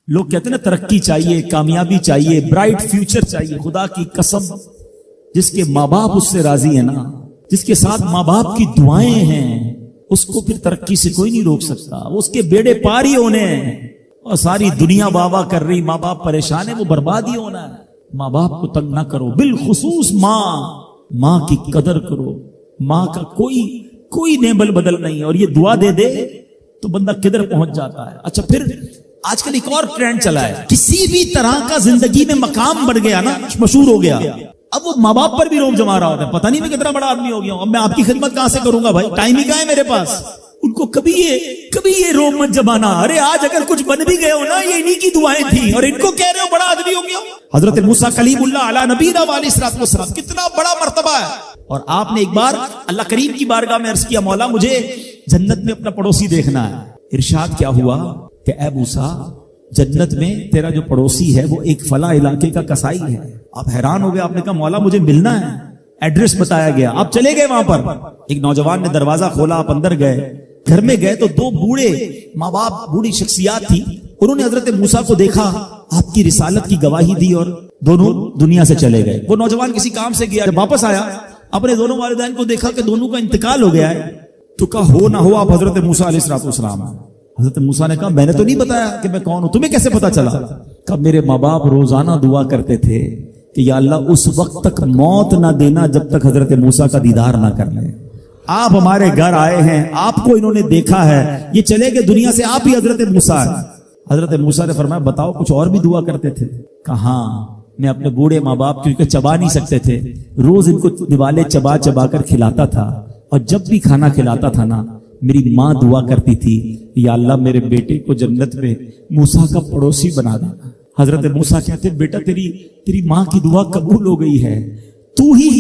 لوگ کہتے ہیں نا ترقی چاہیے، کامیابی چاہیے، برائٹ فیوچر چاہیے. خدا کی قسم جس کے ماں باپ اس سے راضی ہے نا، جس کے ساتھ ماں باپ کی دعائیں ہیں، اس کو پھر ترقی سے کوئی نہیں روک سکتا. اس کے بیڑے پار ہی ہونے ہیں. اور ساری دنیا واہ واہ کر رہی، ماں باپ پریشان ہے، وہ برباد ہی ہونا ہے. ماں باپ کو تنگ نہ کرو، بالخصوص ماں کی قدر کرو. ماں کا کوئی نیبل بدل نہیں ہے. اور یہ دعا دے دے تو بندہ کدھر پہنچ جاتا ہے. اچھا پھر آج کل ایک اور ٹرینڈ چلا ہے، کسی بھی طرح کا زندگی میں مقام بڑھ گیا نا، مشہور ہو گیا، اب وہ ماں باپ پر بھی روب جما رہا ہوتا ہے. پتہ نہیں میں کتنا بڑا آدمی ہو گیا ہوں، اب میں آپ کی خدمت کہاں سے کروں گا بھائی، ٹائم ہی کہاں ہے میرے پاس. ان کو کبھی یہ روب مت جمانا. ارے آج اگر کچھ بن بھی گئے ہو نا، یہ انہی کی دعائیں تھیں، اور ان کو کہہ رہے ہو بڑا آدمی ہو گیا. حضرت موسیٰ کلیم اللہ علی نبینا علیہ الصلوۃ والسلام، کتنا بڑا مرتبہ ہے. اور آپ نے ایک بار اللہ کریم کی بارگاہ میں عرض کیا، مولا مجھے جنت میں اپنا پڑوسی دیکھنا ہے. ارشاد کیا ہوا کہ اے موسیٰ، جنت میں تیرا جو پڑوسی ہے وہ ایک فلاں علاقے کا کسائی ہے. آپ حیران ہو گئے، آپ نے کہا مولا مجھے ملنا ہے. ایڈریس بتایا گیا، آپ چلے گئے وہاں پر. ایک نوجوان نے دروازہ کھولا، آپ اندر گئے. گھر میں گئے تو دو بوڑھے ماں باپ، بوڑھی شخصیات تھی. انہوں نے حضرت موسیٰ کو دیکھا، آپ کی رسالت کی گواہی دی اور دونوں دنیا سے چلے گئے. وہ نوجوان کسی کام سے گیا، جب واپس آیا اپنے دونوں والدین کو دیکھا کہ دونوں کا انتقال ہو گیا ہے. تو کہا ہو نہ ہو آپ حضرت موسیٰ علیہ الصلوۃ والسلام. حضرت موسیٰ نے کہا میں نے تو نہیں بتایا کہ میں کون ہوں، تمہیں کیسے پتا چلا؟ کہا میرے ماں باپ روزانہ دعا کرتے تھے کہ یا اللہ اس وقت تک موت نہ دینا جب تک حضرت موسیٰ کا دیدار نہ کر لیں. آپ ہمارے گھر آئے ہیں، آپ کو انہوں نے دیکھا ہے، یہ چلے گئے دنیا سے، آپ ہی حضرت موسیٰ ہیں. حضرت موسیٰ نے فرمایا بتاؤ کچھ اور بھی دعا کرتے تھے؟ کہاں میں اپنے بوڑھے ماں باپ کیونکہ چبا نہیں سکتے تھے، روز ان کو دیوالے چبا چبا کر کھلاتا تھا. اور جب بھی کھانا کھلاتا تھا نا، میری ماں دعا کرتی تھی یا اللہ میرے بیٹے کو جنت میں موسیٰ کا پڑوسی بنا دینا. حضرت موسیٰ کہتے بیٹا تیری ماں کی دعا قبول ہو گئی ہے، تو ہی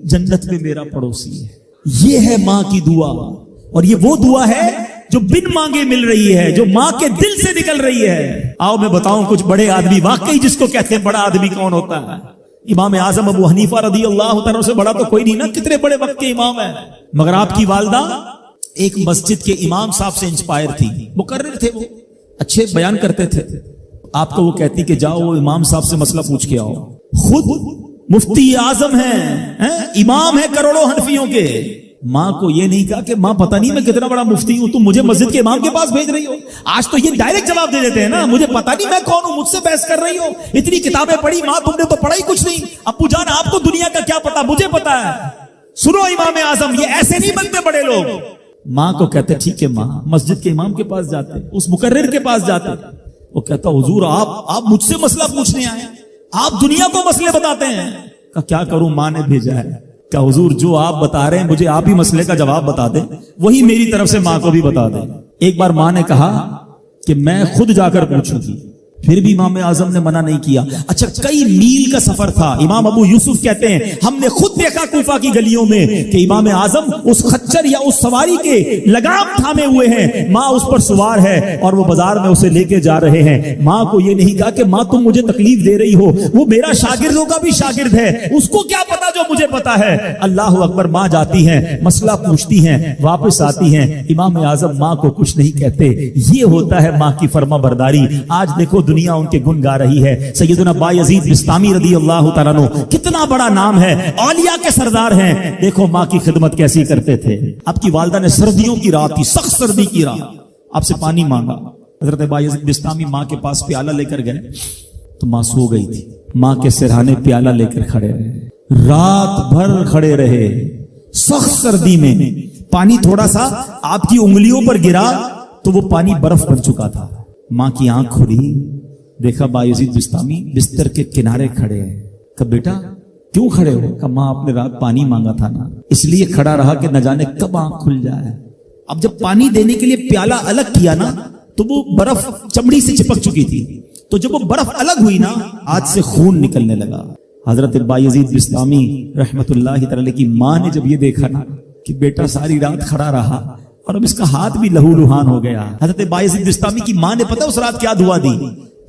جنت میں میرا پڑوسی ہے. یہ ہے ماں کی دعا. اور یہ وہ دعا ہے جو بن مانگے مل رہی ہے، جو ماں کے دل سے نکل رہی ہے. آؤ میں بتاؤں کچھ بڑے آدمی، واقعی جس کو کہتے ہیں بڑا آدمی کون ہوتا ہے. امام اعظم ابو حنیفہ رضی اللہ تعالیٰ سے بڑا تو کوئی نہیں نا، کتنے بڑے وقت کے امام ہیں. مگر آپ کی والدہ ایک مسجد کے امام صاحب سے انسپائر تھی، مقرر تھے، وہ اچھے بیان کرتے تھے. آپ کو وہ کہتی کہ جاؤ وہ امام صاحب سے مسئلہ پوچھ کے آؤ. خود مفتی اعظم ہیں، امام ہے کروڑوں حنفیوں کے. ماں کو یہ نہیں کہا کہ ماں پتہ نہیں میں کتنا بڑا مفتی ہوں، تم مجھے مسجد کے امام کے پاس بھیج رہی ہو. آج تو یہ ڈائریکٹ جواب دے دیتے ہیں نا، مجھے پتہ نہیں میں کون ہوں، مجھ سے بحث کر رہی ہو، اتنی کتابیں پڑھی. ماں تم نے تو پڑھا ہی کچھ نہیں. ابو جان آپ کو دنیا کا کیا پتا، مجھے پتا ہے. سنو امام اعظم، یہ ایسے نہیں بنتے بڑے لوگ. ماں کو کہتے ٹھیک ہے ماں، مسجد کے امام کے پاس جاتے، اس مقرر کے پاس جاتے. وہ کہتا حضور آپ مجھ سے مسئلہ پوچھنے آئے، آپ دنیا کو مسئلے بتاتے ہیں. کہ کیا کروں، ماں نے بھیجا ہے. کہ حضور جو آپ بتا رہے ہیں مجھے آپ ہی مسئلے کا جواب بتا دیں، وہی میری طرف سے ماں کو بھی بتا دیں. ایک بار ماں نے کہا کہ میں خود جا کر پوچھوں گی، پھر بھی امام اعظم نے منع نہیں کیا. اچھا کئی میل کا سفر تھا. امام ابو یوسف کہتے ہیں ہم نے خود دیکھا کوفہ کی گلیوں میں کہ امام اعظم اس خچر یا اس سواری کے لگام تھامے ہوئے ہیں، ماں اس پر سوار ہے اور وہ بازار میں اسے لے کے جا رہے ہیں. ماں کو یہ نہیں کہا کہ ماں تم مجھے تکلیف دے رہی ہو، وہ میرا شاگردوں کا بھی شاگرد ہے، اس کو کیا پتا جو مجھے پتا ہے. اللہ اکبر. ماں جاتی ہیں، مسئلہ پوچھتی ہیں، واپس آتی ہیں. امام اعظم ماں کو کچھ نہیں کہتے. یہ ہوتا ہے ماں کی فرما برداری. آج دیکھو دنیا ان کے گن گا رہی ہے. سیدنا بایزید بستامی رضی اللہ تعالیٰ عنہ، کتنا بڑا نام ہے، اولیاء کے سردار ہیں. دیکھو ماں کی خدمت کیسی کرتے تھے. آپ کی والدہ نے سردیوں کی رات تھی، سخت سردی کی رات، آپ سے پانی مانگا. حضرت بایزید بستامی ماں کے پاس پیالہ لے کر گئے تو ماں سو گئی تھی. ماں کے سرہانے پیالہ لے کر کھڑے رہے، رات بھر کھڑے رہے سخت سردی میں. پانی تھوڑا سا آپ کی انگلیوں پر گرا تو وہ پانی برف بن چکا تھا. ماں کی آنکھ کھلی، دیکھا بایزید بستامی بستر کے کنارے کھڑے ہیں. کہ بیٹا کیوں کھڑے ہو؟ کہ ماں آپ نے رات پانی مانگا تھا نا، اس لیے کھڑا رہا کہ نہ جانے کب آنکھ کھل جائے. اب جب پانی دینے کے لیے پیالہ الگ کیا نا تو وہ برف چمڑی سے چپک چکی تھی، تو جب وہ برف الگ ہوئی نا ہاتھ سے خون نکلنے لگا. حضرت بایزید بستامی رحمت اللہ تعالی کی ماں نے جب یہ دیکھا نا کہ بیٹا ساری رات کھڑا رہا اور اب اس کا ہاتھ بھی لہو لہان ہو گیا. حضرت بایزید بستامی کی ماں نے پتہ اس رات کیا دعا دی؟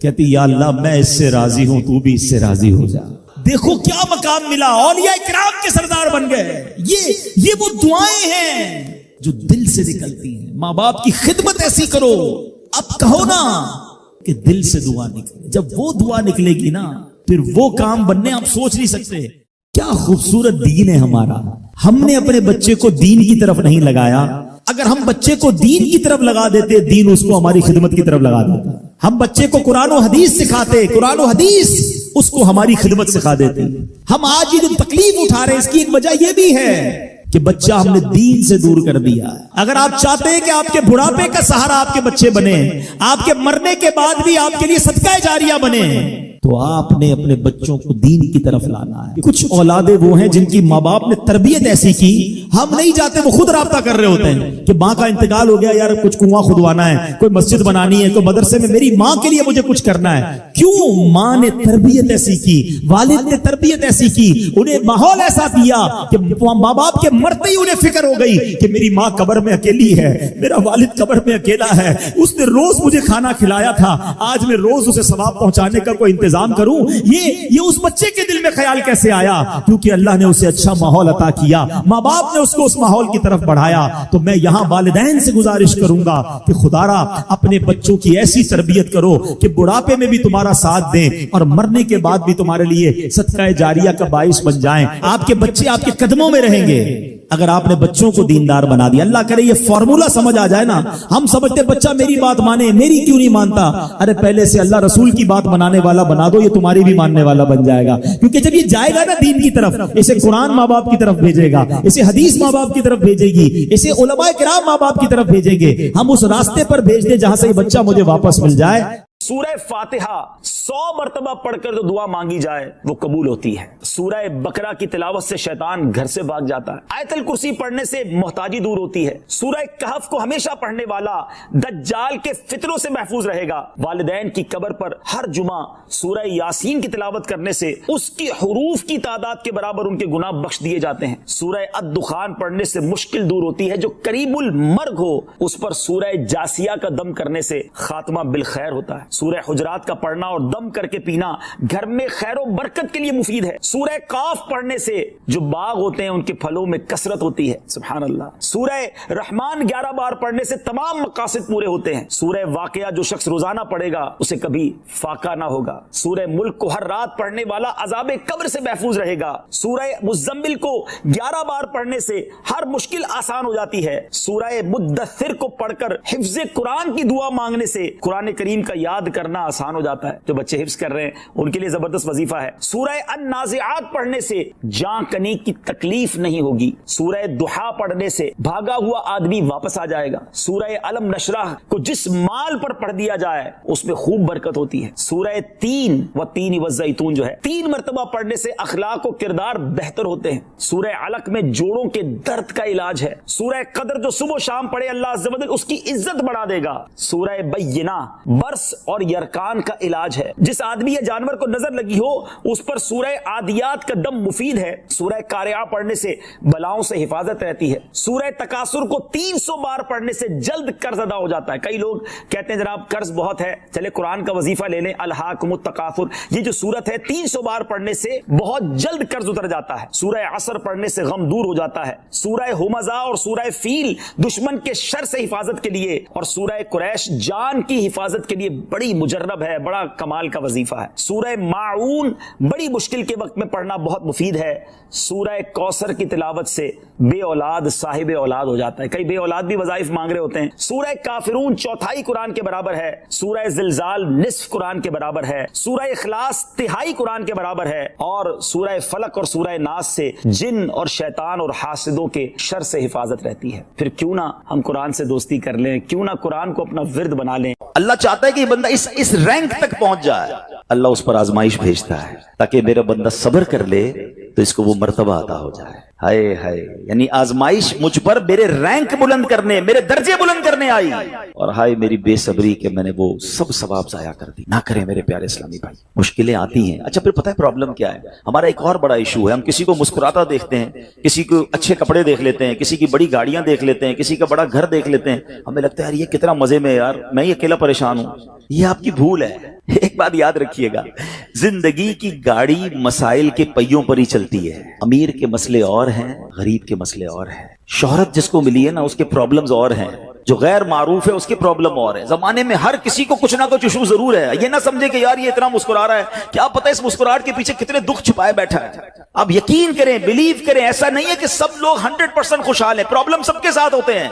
کہتی یا اللہ میں اس سے راضی ہوں، تو بھی اس سے راضی ہو جا. دیکھو کیا مقام ملا، اولیاء کرام کے سردار بن گئے. یہ وہ دعائیں ہیں جو دل سے نکلتی ہیں. ماں باپ کی خدمت ایسی کرو. اب کہو نا کہ دل سے دعا نکلے. جب وہ دعا نکلے گی نا پھر وہ کام بننے آپ سوچ نہیں سکتے. کیا خوبصورت دین ہے ہمارا. ہم نے اپنے بچے کو دین کی طرف نہیں لگایا. اگر ہم بچے کو دین کی طرف لگا دیتے دین اس کو ہماری خدمت کی طرف لگا دیتا. ہم بچے کو قرآن و حدیث سکھاتے, قرآن و حدیث اس کو ہماری خدمت سکھا دیتے. ہم آج یہ جو تکلیف اٹھا رہے ہیں اس کی ایک وجہ یہ بھی ہے کہ بچہ ہم نے دین سے دور کر دیا. اگر آپ چاہتے ہیں کہ آپ کے بڑھاپے کا سہارا آپ کے بچے بنے, آپ کے مرنے کے بعد بھی آپ کے لیے صدقہ جاریہ بنے, تو آپ نے اپنے بچوں کو دین کی طرف لانا ہے. کچھ اولادیں وہ ہیں جن کی ماں باپ نے تربیت ایسی کی, ہم نہیں چاہتے, وہ خود رابطہ کر رہے ہوتے ہیں کہ ماں کا انتقال ہو گیا, یار کچھ کنواں کھدوانا ہے, کوئی مسجد بنانی ہے, کوئی مدرسے میں میری ماں کے لیے مجھے کچھ کرنا ہے. کیوں؟ ماں نے تربیت ایسی کی, والد نے تربیت ایسی کی, انہیں ماحول ایسا دیا کہ ماں باپ کے مرتے ہی انہیں فکر ہو گئی کہ میری ماں قبر میں اکیلی ہے, میرا والد قبر میں اکیلا ہے, اس نے روز مجھے کھانا کھلایا تھا, آج میں روز اسے ثواب پہنچانے کا کوئی انتظام کروں. یہ اس بچے کے دل میں خیال کیسے آیا؟ کیونکہ اللہ نے اسے اچھا ماحول عطا کیا, ماں باپ نے اس کو اس ماحول کی طرف بڑھایا. تو میں یہاں والدین سے گزارش کروں گا کہ خدارا اپنے بچوں کی ایسی تربیت کرو کہ بڑھاپے میں بھی تمہارا ساتھ دیں اور مرنے کے بعد بھی تمہارے لیے صدقہ جاریہ کا باعث بن جائیں. آپ کے بچے آپ کے قدموں میں رہیں گے اگر آپ نے بچوں کو دیندار بنا دیا. اللہ کرے یہ فارمولا سمجھ آ جائے نا. ہم سمجھتے بچہ میری بات مانے, میری کیوں نہیں مانتا. ارے پہلے سے اللہ رسول کی بات منانے والا بنا دو, یہ تمہاری بھی ماننے والا بن جائے گا. کیونکہ جب یہ جائے گا نا دین کی طرف, اسے قرآن ماں باپ کی طرف بھیجے گا, اسے حدیث ماں باپ کی طرف بھیجے گی, اسے علماء کرام ماں باپ کی طرف بھیجیں گے. ہم اس راستے پر بھیج دیں جہاں سے یہ بچہ مجھے واپس مل جائے. سورہ فاتحہ 100 مرتبہ پڑھ کر جو دعا مانگی جائے وہ قبول ہوتی ہے. سورہ بقرہ کی تلاوت سے شیطان گھر سے بھاگ جاتا ہے. آیت الکرسی پڑھنے سے محتاجی دور ہوتی ہے. سورہ کہف کو ہمیشہ پڑھنے والا دجال کے فتنوں سے محفوظ رہے گا. والدین کی قبر پر ہر جمعہ سورہ یاسین کی تلاوت کرنے سے اس کی حروف کی تعداد کے برابر ان کے گناہ بخش دیے جاتے ہیں. سورہ الدخان پڑھنے سے مشکل دور ہوتی ہے. جو قریب المرگ ہو اس پر سورہ جاسیہ کا دم کرنے سے خاتمہ بالخیر ہوتا ہے. سورہ حجرات کا پڑھنا اور دم کر کے پینا گھر میں خیر و برکت کے لیے مفید ہے. سورہ قاف پڑھنے سے جو باغ ہوتے ہیں ان کے پھلوں میں کثرت ہوتی ہے. سبحان اللہ. سورہ رحمان 11 بار پڑھنے سے تمام مقاصد پورے ہوتے ہیں. سورہ واقعہ جو شخص روزانہ پڑھے گا اسے کبھی فاقہ نہ ہوگا. سورہ ملک کو ہر رات پڑھنے والا عذاب قبر سے محفوظ رہے گا. سورہ مزمل کو 11 بار پڑھنے سے ہر مشکل آسان ہو جاتی ہے. سورہ مدثر کو پڑھ کر حفظ قرآن کی دعا مانگنے سے قرآن کریم کا یاد کرنا آسان ہو جاتا ہے. جو بچے حفظ کر رہے ہیں ان کے لیے زبردست وظیفہ ہے. سورہ النازعات پڑھنے سے جان کنی کی تکلیف نہیں ہوگی. سورہ ضحیٰ پڑھنے سے بھاگا ہوا آدمی واپس آ جائے گا. سورہ علم نشرح کو جس مال پر پڑھ دیا جائے اس میں خوب برکت ہوتی ہے. سورہ تین والزیتون جو ہے 3 مرتبہ پڑھنے سے اخلاق و کردار بہتر ہوتے ہیں. سورہ علق میں جوڑوں کے درد کا علاج ہے. سورہ قدر جو صبح و شام پڑھے اللہ عز و جل اس کی عزت بڑھا دے گا. سورہ بینہ برس اور یرکان کا علاج ہے. جس آدمی یا جانور کو نظر لگی ہو اس پر سورہ عادیات کا دم مفید ہے. سورہ قارعہ پڑھنے سے بلاؤں سے حفاظت رہتی ہے. سورہ تکاثر کو 300 بار پڑھنے سے جلد قرض ادا ہو جاتا ہے. کئی لوگ کہتے ہیں جناب قرض بہت ہے, چلے قرآن کا وظیفہ لے لیں. الہاکم التکاثر یہ جو سورت ہے 300 بار پڑھنے سے بہت جلد قرض اتر جاتا ہے. سورہ عصر پڑھنے سے غم دور ہو جاتا ہے. سورہ ہمزہ اور سورہ فیل دشمن کے شر سے حفاظت کے لیے اور سورہ قریش جان کی حفاظت کے لیے بڑی مجرب ہے, بڑا کمال کا وظیفہ ہے. سورہ ماعون بڑی مشکل کے وقت میں پڑھنا بہت مفید ہے. سورہ کوثر کی تلاوت سے بے اولاد صاحب اولاد ہو جاتا ہے. کئی بے اولاد بھی وظائف مانگ رہے ہوتے ہیں. سورہ کافرون 1/4 قرآن کے برابر ہے. سورہ زلزال نصف قرآن کے برابر ہے. سورہ اخلاص 1/3 قرآن کے برابر ہے. اور سورہ فلق اور سورہ ناس سے جن اور شیطان اور حاسدوں کے شر سے حفاظت رہتی ہے. پھر کیوں نہ ہم قرآن سے دوستی کر لیں, کیوں نہ قرآن کو اپنا ورد بنا لیں. اللہ چاہتا ہے کہ یہ بندہ اس رینک تک پہنچ جائے. اللہ اس پر آزمائش بھیجتا ہے تاکہ میرا بندہ صبر کر لے تو اس کو وہ مرتبہ عطا ہو جائے. ہائے ہائے, یعنی آزمائش مجھ پر میرے رینک بلند کرنے, میرے درجے بلند کرنے آئی, اور ہائے میری بے صبری کہ میں نے وہ سب ثواب ضائع کر دی. نہ کریں میرے پیارے اسلامی بھائی. مشکلیں آتی ہیں. اچھا پھر پتہ ہے پرابلم کیا ہے ہمارا؟ ایک اور بڑا ایشو ہے, ہم کسی کو مسکراتا دیکھتے ہیں, کسی کو اچھے کپڑے دیکھ لیتے ہیں, کسی کی بڑی گاڑیاں دیکھ لیتے ہیں, کسی کا بڑا گھر دیکھ لیتے ہیں, ہمیں لگتا ہے یار یہ کتنا مزے میں, یار میں ہی اکیلا پریشان ہوں. یہ آپ کی بھول ہے. ایک بات یاد رکھیے گا, زندگی کی گاڑی مسائل کے پہیوں پر ہی چلتی ہے. امیر کے مسئلے اور ہیں, غریب کے مسئلے اور ہیں. شہرت جس کو ملی ہے نا اس کے پرابلمز اور ہیں. جو غیر معروف ہے اس کی پرابلم اور ہے. زمانے میں ہر کسی کو کچھ نہ کچھ ایشو ضرور ہے. یہ نہ سمجھے کہ یار یہ اتنا مسکرا رہا ہے, کیا پتہ اس مسکراہٹ کے پیچھے کتنے دکھ چھپائے بیٹھا ہے. آپ یقین کریں, بلیو کریں, ایسا نہیں ہے کہ سب لوگ 100% خوشحال ہیں. پرابلم سب کے ساتھ ہوتے ہیں.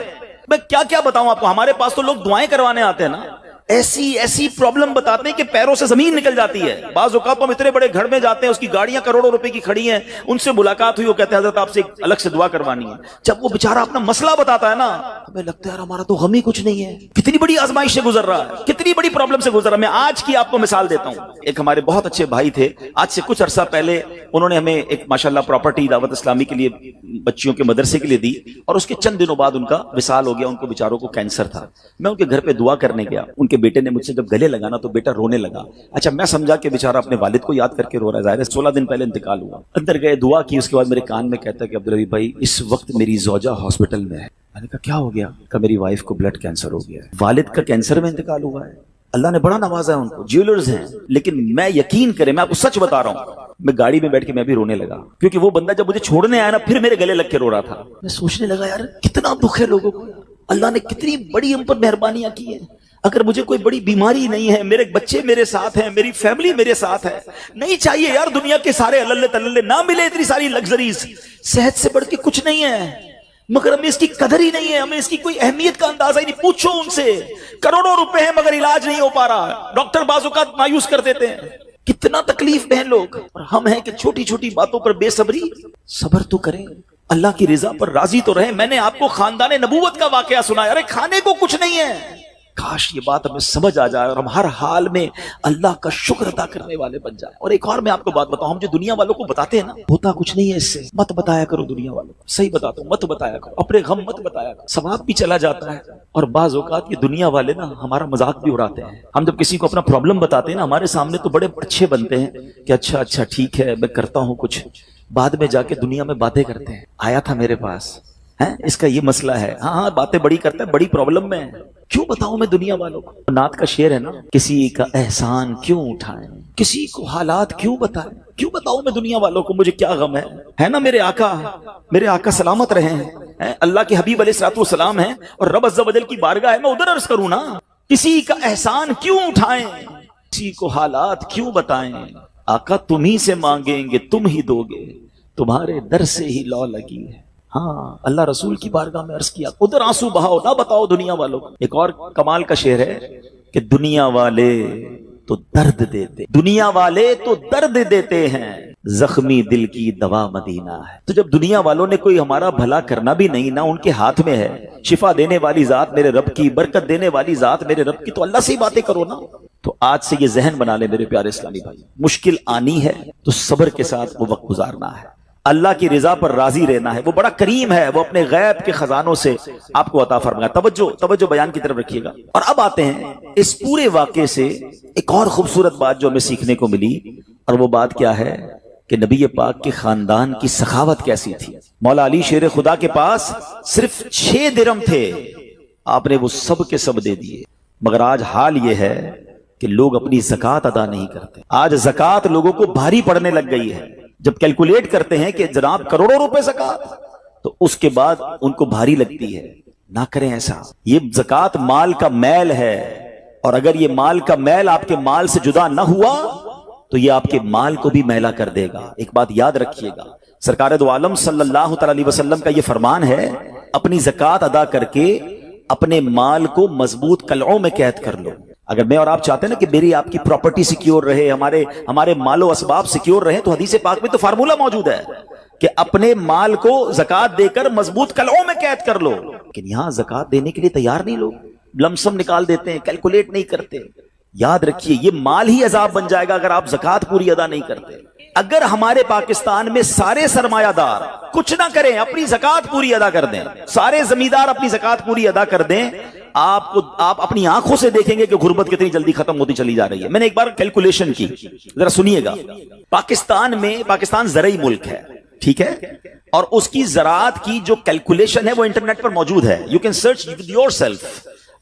میں کیا بتاؤں آپ کو, ہمارے پاس تو لوگ دعائیں کروانے آتے ہیں نا, ایسی پرابلم بتاتے ہیں کہ پیروں سے زمین نکل جاتی ہے. بعض اوقات ہم اتنے بڑے گھر میں جاتے ہیں, اس کی گاڑیاں کروڑوں روپے کی کھڑی ہیں, ان سے ملاقات ہوئی, وہ کہتے ہیں حضرت آپ سے ایک الگ سے دعا کروانی ہے. جب وہ بیچارہ اپنا مسئلہ بتاتا ہے نا, ہمیں لگتا ہے یار ہمارا تو غم ہی کچھ نہیں ہے, کتنی بڑی آزمائش سے گزر رہا ہے, کتنی بڑی پرابلم سے گزر رہا ہے. میں آج کی آپ کو مثال دیتا ہوں. ایک ہمارے بہت اچھے بھائی تھے, آج سے کچھ عرصہ پہلے انہوں نے ہمیں ایک ماشاءاللہ پراپرٹی دعوت اسلامی کے لیے بچیوں کے مدرسے کے لیے دی, اور اس کے چند دنوں بعد ان کا وصال ہو گیا. ان کو بیچاروں کو کینسر تھا. میں ان کے گھر پہ دعا کرنے گیا. ان کے بیٹے نے مجھ سے جب گلے لگانا تو بیٹا رونے لگا. اچھا میں سمجھا کہ بیچارہ اپنے والد کو یاد کر کے رو رہا ہے, ظاہر ہے 16 دن پہلے انتقال ہوا. اندر گئے, دعا کی, اس کے بعد میرے کان میں کہتا ہے کہ عبدالرحیم بھائی اس وقت میری زوجہ ہاسپٹل میں ہے. میں نے کہا کیا ہو گیا؟ کہ میری وائف کو بلڈ کینسر ہو گیا ہے. والد کا کینسر میں انتقال ہوا ہے. اللہ نے بڑا نوازا ہے ان کو, جیولرز ہیں, لیکن میں یقین کریں, میں آپ کو سچ بتا رہا ہوں, میں گاڑی میں بیٹھ کے میں بھی رونے لگا, کیونکہ وہ بندہ جب مجھے چھوڑنے آیا نا پھر میرے گلے لگ کے رو رہا تھا. میں سوچنے لگا یار کتنا دکھ ہے لوگوں کو, اللہ نے کتنی بڑی ہم پر مہربانیاں کی ہیں. اگر مجھے کوئی بڑی بیماری نہیں ہے, میرے بچے میرے ساتھ ہیں, میری فیملی میرے ساتھ ہے, نہیں چاہیے یار دنیا کے سارے اللہ تللے نہ ملے اتنی ساری لگژریز, صحت سے بڑھ کے کچھ نہیں ہے, مگر ہمیں اس کی قدر ہی نہیں ہے, ہمیں اس کی کوئی اہمیت کا اندازہ ہی نہیں. پوچھو ان سے, کروڑوں روپے ہیں مگر علاج نہیں ہو پا رہا, ڈاکٹر بعض اوقات مایوس کر دیتے ہیں. کتنا تکلیف میں ہیں لوگ, اور ہم ہیں کہ چھوٹی چھوٹی باتوں پر بے صبری. صبر تو کریں, اللہ کی رضا پر راضی تو رہیں. میں نے آپ کو خاندان نبوت کا واقعہ سنایا, ارے کھانے کو کچھ نہیں ہے. کاش یہ بات ہمیں سمجھ آ جائے اور ہم ہر حال میں اللہ کا شکر ادا کرنے والے بن جائیں. اور ایک اور میں آپ کو بات بتاؤں, ہم جو دنیا والوں کو بتاتے ہیں نا, ہوتا کچھ نہیں ہے اس سے. مت بتایا کرو دنیا والوں کو, صحیح بتاتا ہوں, مت بتایا کرو, اپنے غم مت بتایا کرو, ثواب بھی چلا جاتا ہے. اور بعض اوقات یہ دنیا والے نا ہمارا مذاق بھی اڑاتے ہیں. ہم جب کسی کو اپنا پرابلم بتاتے ہیں نا, ہمارے سامنے تو بڑے اچھے بنتے ہیں کہ اچھا ٹھیک ہے میں کرتا ہوں کچھ, بعد میں جا کے دنیا میں باتیں کرتے ہیں, آیا تھا میرے پاس, اس کا یہ مسئلہ ہے, ہاں باتیں بڑی کرتا ہے, بڑی پرابلم میں. کیوں بتاؤں میں دنیا والوں کو؟ نعت کا شعر ہے نا, کسی کا احسان کیوں اٹھائیں, کسی کو حالات کیوں بتائیں, کیوں بتاؤں میں دنیا والوں کو مجھے کیا غم ہے نا. میرے آقا سلامت رہے ہیں, اللہ کے حبیب علیہ الصلوۃ والسلام ہیں, اور رب عز و جل کی بارگاہ ہے, میں ادھر عرض کروں نا, کسی کا احسان کیوں اٹھائیں, کسی کو حالات کیوں بتائیں. آقا تم ہی سے مانگیں گے تم ہی دو گے, تمہارے در سے ہی لو لگی ہے. ہاں اللہ رسول کی بارگاہ میں عرض کیا, ادھر آنسو بہاؤ, نہ بتاؤ دنیا والوں کو. ایک اور کمال کا شعر ہے کہ دنیا والے تو درد دیتے, دنیا والے تو درد دیتے ہیں, زخمی دل کی دوا مدینہ ہے. تو جب دنیا والوں نے کوئی ہمارا بھلا کرنا بھی نہیں نا ان کے ہاتھ میں ہے, شفا دینے والی ذات میرے رب کی, برکت دینے والی ذات میرے رب کی, تو اللہ سے ہی باتیں کرو نا. تو آج سے یہ ذہن بنا لے میرے پیارے اسلامی بھائی, مشکل آنی ہے تو صبر کے ساتھ وہ وقت گزارنا ہے, اللہ کی رضا پر راضی رہنا ہے. وہ بڑا کریم ہے, وہ اپنے غیب کے خزانوں سے آپ کو عطا فرمائے. توجہ بیان کی طرف رکھیے گا. اور اب آتے ہیں اس پورے واقعے سے ایک اور خوبصورت بات جو ہمیں سیکھنے کو ملی, اور وہ بات کیا ہے کہ نبی پاک کے خاندان کی سخاوت کیسی تھی. مولا علی شیر خدا کے پاس صرف 6 درہم تھے, آپ نے وہ سب کے سب دے دیے. مگر آج حال یہ ہے کہ لوگ اپنی زکوٰۃ ادا نہیں کرتے. آج زکوٰۃ لوگوں کو بھاری پڑنے لگ گئی ہے. جب کیلکولیٹ کرتے ہیں کہ جناب کروڑوں روپے زکوٰۃ, تو اس کے بعد ان کو بھاری لگتی ہے. نہ کریں ایسا. یہ زکوٰۃ مال کا میل ہے, اور اگر یہ مال کا میل آپ کے مال سے جدا نہ ہوا تو یہ آپ کے مال کو بھی میلا کر دے گا. ایک بات یاد رکھیے گا, سرکار دو عالم صلی اللہ تعالی علیہ وسلم کا یہ فرمان ہے, اپنی زکوٰۃ ادا کر کے اپنے مال کو مضبوط قلعوں میں قید کر لو. اگر میں اور آپ چاہتے ہیں نا کہ میری آپ کی پراپرٹی سیکیور رہے, ہمارے مال و اسباب سیکیور رہے, تو حدیث پاک میں تو فارمولہ موجود ہے کہ اپنے مال کو زکوٰۃ دے کر مضبوط قلعوں میں قید کر لو. لیکن یہاں زکوٰۃ دینے کے لیے تیار نہیں لوگ, لمسم نکال دیتے ہیں, کیلکولیٹ نہیں کرتے. یاد رکھیے یہ مال ہی عذاب بن جائے گا اگر آپ زکوٰۃ پوری ادا نہیں کرتے. اگر ہمارے پاکستان میں سارے سرمایہ دار کچھ نہ کریں, اپنی زکوٰۃ پوری ادا کر دیں, سارے زمیندار اپنی زکوٰۃ پوری ادا کر دیں, آپ اپنی آنکھوں سے دیکھیں گے کہ غربت کتنی جلدی ختم ہوتی چلی جا رہی ہے. میں نے ایک بار کیلکولیشن کی, ذرا سنیے گا. پاکستان زرعی ملک ہے, ٹھیک ہے, اور اس کی زراعت کی جو کیلکولیشن ہے وہ انٹرنیٹ پر موجود ہے. You can search your self.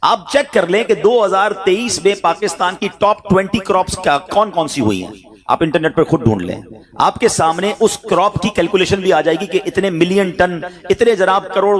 آپ چیک کر لیں کہ 2023 میں پاکستان کی ٹاپ 20 کراپس کون کون سی ہوئی ہیں. آپ انٹرنیٹ پر خود ڈھونڈ لیں, آپ کے سامنے اس کراپ کی کیلکولیشن بھی آ جائے گی کہ اتنے ملین ٹن, اتنے جناب کروڑ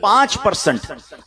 5%।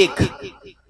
1।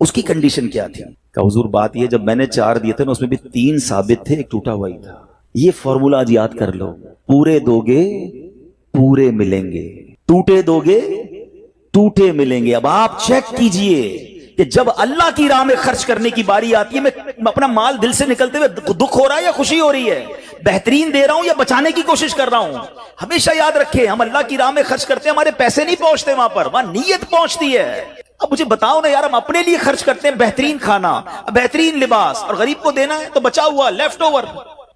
اس کی کنڈیشن کیا تھی؟ کہ حضور بات یہ جب میں نے 4 دیے تھے نا اس میں بھی 3 ثابت تھے، ایک ٹوٹا ہوا ہی تھا. یہ فارمولا آج یاد کر لو، پورے دو گے پورے ملیں گے، ٹوٹے دو گے ٹوٹے ملیں گے. اب آپ چیک کیجئے کہ جب اللہ کی راہ میں خرچ کرنے کی باری آتی ہے، میں اپنا مال دل سے نکلتے ہوئے دکھ ہو رہا ہے یا خوشی ہو رہی ہے، بہترین دے رہا ہوں یا بچانے کی کوشش کر رہا ہوں. ہمیشہ یاد رکھیں، ہم اللہ کی راہ میں خرچ کرتے ہیں، ہمارے پیسے نہیں پہنچتے وہاں پر، وہاں نیت پہنچتی ہے. اب مجھے بتاؤ نا یار، ہم اپنے لیے خرچ کرتے ہیں بہترین کھانا، بہترین لباس، اور غریب کو دینا ہے تو بچا ہوا لیفٹ اوور.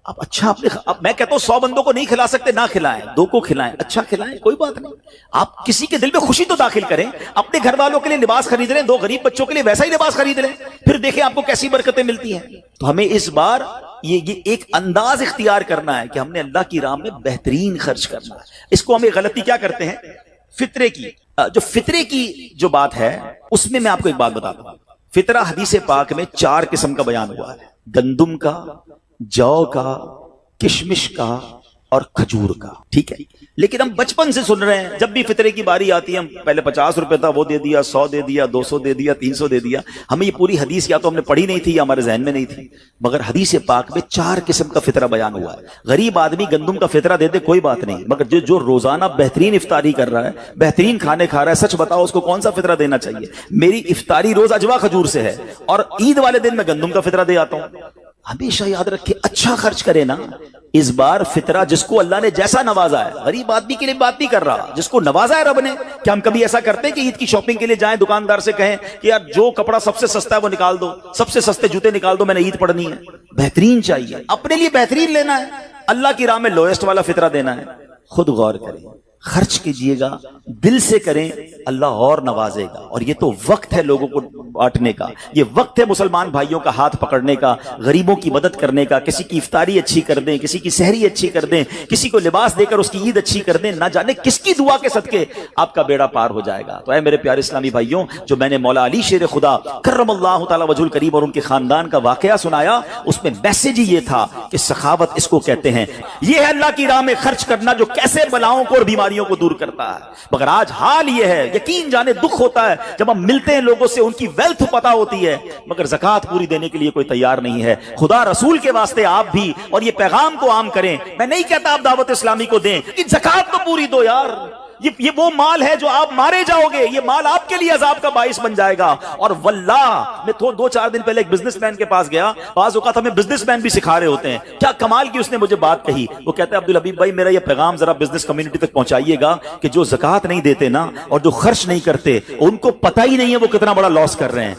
اب اچھا اب میں کہتا ہوں 100 بندوں کو نہیں کھلا سکتے، نہ کھلائیں، 2 کو کھلائیں، اچھا کھلائیں، کوئی بات نہیں. آپ کسی کے دل میں خوشی تو داخل کریں، اپنے گھر والوں کے لیے لباس خرید لیں، 2 غریب بچوں کے لیے ویسا ہی لباس خرید لیں، پھر دیکھیں آپ کو کیسی برکتیں ملتی ہیں. تو ہمیں اس بار یہ ایک انداز اختیار کرنا ہے کہ ہم نے اللہ کی راہ میں بہترین خرچ کرنا ہے. اس کو ہمیں غلطی کیا کرتے ہیں؟ فطرے کی. جو فطرے کی جو بات ہے اس میں میں آپ کو ایک بات بتاتا ہوں. فطرہ حدیث پاک میں 4 قسم کا بیان ہوا ہے، گندم کا، جو کا، کشمش کا اور کھجور کا. ٹھیک ہے، لیکن ہم بچپن سے سن رہے ہیں، جب بھی فطرے کی باری آتی ہے ہم پہلے 50 روپے تھا وہ دے دیا، 100 دے دیا، 200 دے دیا، 300 دے دیا. ہمیں یہ پوری حدیث یا تو ہم نے پڑھی نہیں تھی یا ہمارے ذہن میں نہیں تھی، مگر حدیث پاک میں 4 قسم کا فطرہ بیان ہوا ہے. غریب آدمی گندم کا فطرہ دے دے کوئی بات نہیں، مگر جو روزانہ بہترین افطاری کر رہا ہے، بہترین کھانے کھا رہا ہے، سچ بتاؤ اس کو کون سا فطرہ دینا چاہیے؟ میری افطاری روز اجوا کھجور سے ہے اور عید والے دن میں گندم کا فطرہ دے آتا ہوں. ہمیشہ یاد رکھے، اچھا خرچ کرے نا. اس بار فطرہ جس کو اللہ نے جیسا نوازا ہے، غریب آدمی کے لیے بات نہیں کر رہا، جس کو نوازا ہے رب نے. کیا ہم کبھی ایسا کرتے ہیں کہ عید کی شاپنگ کے لیے جائیں دکاندار سے کہیں کہ یار جو کپڑا سب سے سستا ہے وہ نکال دو، سب سے سستے جوتے نکال دو، میں نے عید پڑھنی ہے؟ بہترین چاہیے، اپنے لیے بہترین لینا ہے، اللہ کی راہ میں لوئسٹ والا فطرہ دینا ہے. خود غور کریں، خرچ کیجئے گا، دل سے کریں، اللہ اور نوازے گا. اور یہ تو وقت ہے لوگوں کو بانٹنے کا، یہ وقت ہے مسلمان بھائیوں کا ہاتھ پکڑنے کا، غریبوں کی مدد کرنے کا. کسی کی افطاری اچھی کر دیں، کسی کی سحری اچھی کر دیں، کسی کو لباس دے کر اس کی عید اچھی کر دیں. نہ جانے کس کی دعا کے صدقے آپ کا بیڑا پار ہو جائے گا. تو اے میرے پیارے اسلامی بھائیوں، جو میں نے مولا علی شیر خدا کرم اللہ تعالی وجہ الکریم اور ان کے خاندان کا واقعہ سنایا، اس میں میسج ہی یہ تھا کہ سخاوت اس کو کہتے ہیں. یہ ہے اللہ کی راہ میں خرچ کرنا جو کیسے بلاؤں کو اور بیماریوں کو دور کرتا ہے. مگر آج حال یہ ہے، یقین جانے دکھ ہوتا ہے جب ہم ملتے ہیں لوگوں سے، ان کی ویلتھ پتہ ہوتی ہے مگر زکوٰۃ پوری دینے کے لیے کوئی تیار نہیں ہے. خدا رسول کے واسطے آپ بھی اور یہ پیغام کو عام کریں. میں نہیں کہتا آپ دعوت اسلامی کو دیں کہ زکوٰۃ تو پوری دو یار، یہ وہ مال ہے جو آپ مارے جاؤ گے، یہ مال آپ کے لیے عذاب کا باعث بن جائے گا. اور واللہ میں 2-4 دن پہلے ایک بزنس مین کے پاس گیا، بعض اوقات ہمیں بزنس مین بھی سکھا رہے ہوتے ہیں. کیا کمال کی اس نے مجھے بات کہی، وہ کہتا ہے عبدالحبیب بھائی میرا یہ پیغام ذرا بزنس کمیونٹی تک پہنچائیے گا کہ جو زکوٰۃ نہیں دیتے نا اور جو خرچ نہیں کرتے ان کو پتہ ہی نہیں ہے وہ کتنا بڑا لاس کر رہے ہیں.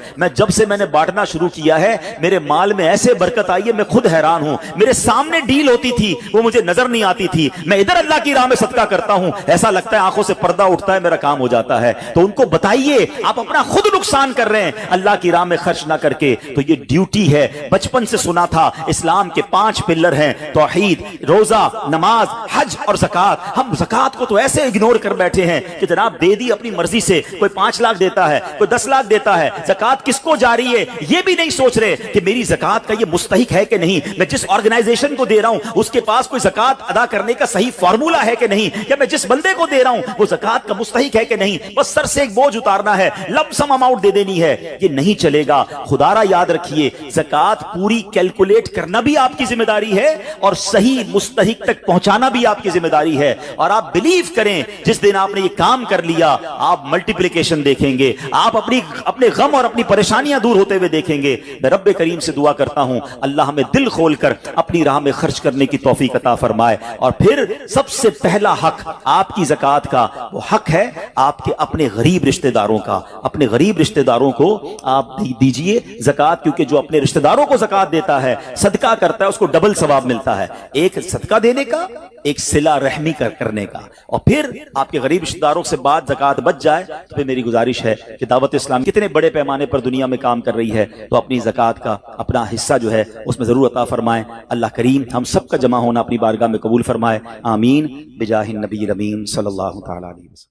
میں نے بانٹنا شروع کیا ہے، میرے مال میں ایسے برکت آئی ہے، میں خود حیران ہوں. میرے سامنے ڈیل ہوتی تھی وہ مجھے نظر نہیں آتی تھی، میں ادھر اللہ کی راہ میں صدقہ کرتا ہوں، ایسا لگتا ہے آنکھوں سے پردہ اٹھتا ہے، میرا کام ہو جاتا ہے. تو ان کو بتائیے آپ اپنا خود نقصان کر رہے ہیں اللہ کی راہ میں خرچ نہ کر کے. تو یہ ڈیوٹی ہے، بچپن سے سنا تھا اسلام کے 5 پلر ہیں، توحید، روزہ، نماز، حج اور زکوٰۃ. ہم زکوٰۃ کو تو ایسے اگنور کر بیٹھے ہیں کہ جناب دے دی اپنی مرضی سے، کوئی 5 لاکھ دیتا ہے، کوئی 10 لاکھ دیتا ہے. زکوٰۃ کس کو جاری ہے یہ بھی نہیں سوچ رہے کہ میری زکوٰۃ کا یہ مستحق ہے کہ نہیں، میں جس آرگنائزیشن کو دے رہا ہوں اس کے پاس کوئی زکوٰۃ ادا کرنے کا صحیح فارمولا ہے کہ نہیں، کہ میں جس بندے کو دے رہا ہوں وہ زکوٰۃ کا مستحق ہے کہ نہیں. بس سر سے ایک بوجھ اتارنا ہے، لم سم اماؤنٹ دے دینی ہے، یہ نہیں چلے گا. خدا را یاد رکھیے، زکوٰۃ پوری کیلکولیٹ کرنا بھی آپ کی ذمہ داری ہے اور صحیح مستحق تک پہنچانا بھی آپ کی ذمہ داری ہے. اور آپ بلیو کریں جس دن آپ نے یہ کام کر لیا آپ ملٹیپلیکیشن دیکھیں گے، آپ اپنے غم اور اپنی پریشانیاں دور ہوتے ہوئے دیکھیں گے. میں رب کریم سے دعا کرتا ہوں اللہ ہمیں دل کھول کر اپنی راہ میں خرچ کرنے کی توفیق عطا فرمائے. اور پھر سب سے پہلا حق آپ کی زکوٰۃ کا وہ حق ہے آپ کے اپنے غریب رشتہ داروں کا. اپنے غریب رشتہ داروں کو آپ دیجئے زکوٰۃ، کیونکہ جو اپنے رشتہ داروں کو زکوٰۃ دیتا ہے، صدقہ کرتا ہے، اس کو ڈبل ثواب ملتا ہے، ایک صدقہ دینے کا، ایک صلہ رحمی کرنے کا. اور پھر آپ کے غریب رشتہ داروں سے بعد زکوٰۃ بچ جائے تو پھر میری گزارش ہے کہ دعوت اسلام کتنے بڑے پیمانے پر دنیا میں کام کر رہی ہے، تو اپنی زکوٰۃ کا اپنا حصہ جو ہے اس میں ضرور عطا فرمائیں. اللہ کریم ہم سب کا جمع ہونا اپنی بارگاہ میں قبول فرمائے. آمین بجاہ النبی الامین صلی اللہ تعالی علیہ وسلم.